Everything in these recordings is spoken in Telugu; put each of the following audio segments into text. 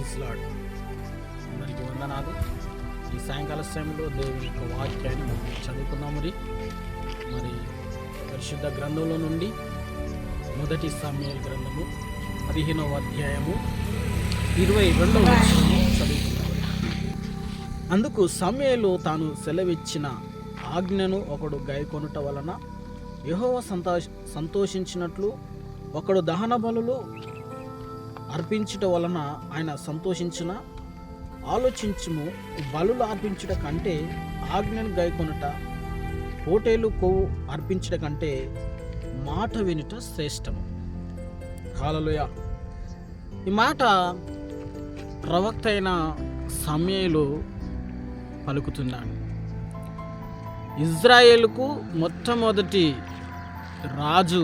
Praise lord. అందరికీ వందనాలు. ఈ సాయంకాల సమయంలో దేవుని యొక్క వాక్యాన్ని మనం చదువుకున్నాము. మరి పరిశుద్ధ గ్రంథంలో నుండి మొదటి సమూయేలు గ్రంథము 15వ అధ్యాయము 22వ వచనము చదువుకున్నాము. అందుకు సమూయేలు తాను సెలవిచ్చిన ఆజ్ఞను ఒకడు గైకొనుట వలన యెహోవా సంతోషించినట్లు ఒకడు దహన బలులు అర్పించుట వలన ఆయన సంతోషించిన. ఆలోచించుము, బలులు అర్పించుట కంటే ఆజ్ఞను గైకొనుట, పోటేలు కొవ్వు అర్పించుట కంటే మాట వినుట శ్రేష్టము. హల్లెలూయా. ఈ మాట ప్రవక్త అయిన సమూయేలు పలుకుతున్నాడు. ఇజ్రాయేలుకు మొట్టమొదటి రాజు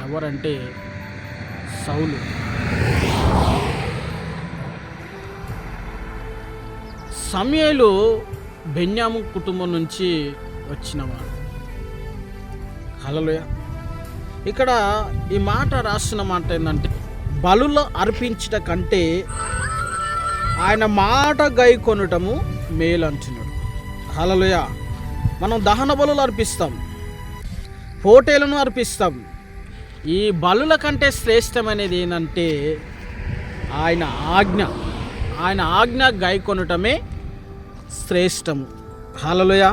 ఎవరంటే సౌలు. సమూయేలు బెన్యాము కుటుంబం నుంచి వచ్చినవాడు. హల్లెలూయా. ఇక్కడ ఈ మాట రాసిన మాట ఏంటంటే, బలులు అర్పించుట కంటే ఆయన మాట గైకొనటము మేలు అంటున్నాడు. హల్లెలూయా. మనం దహన బలులు అర్పిస్తాం, పోటేలను అర్పిస్తాం. ఈ బలుల కంటే శ్రేష్టమైనది ఏంటంటే ఆయన ఆజ్ఞ గైకొనటమే శ్రేష్టము. హల్లెలూయా.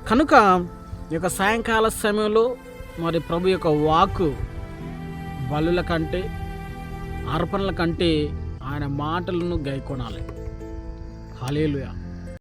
కనుక ఈ యొక్క సాయంకాల సమయంలో మరి ప్రభు యొక్క వాక్కు బలుల కంటే అర్పణల కంటే ఆయన మాటలను గైకొనాలి. హల్లెలూయా.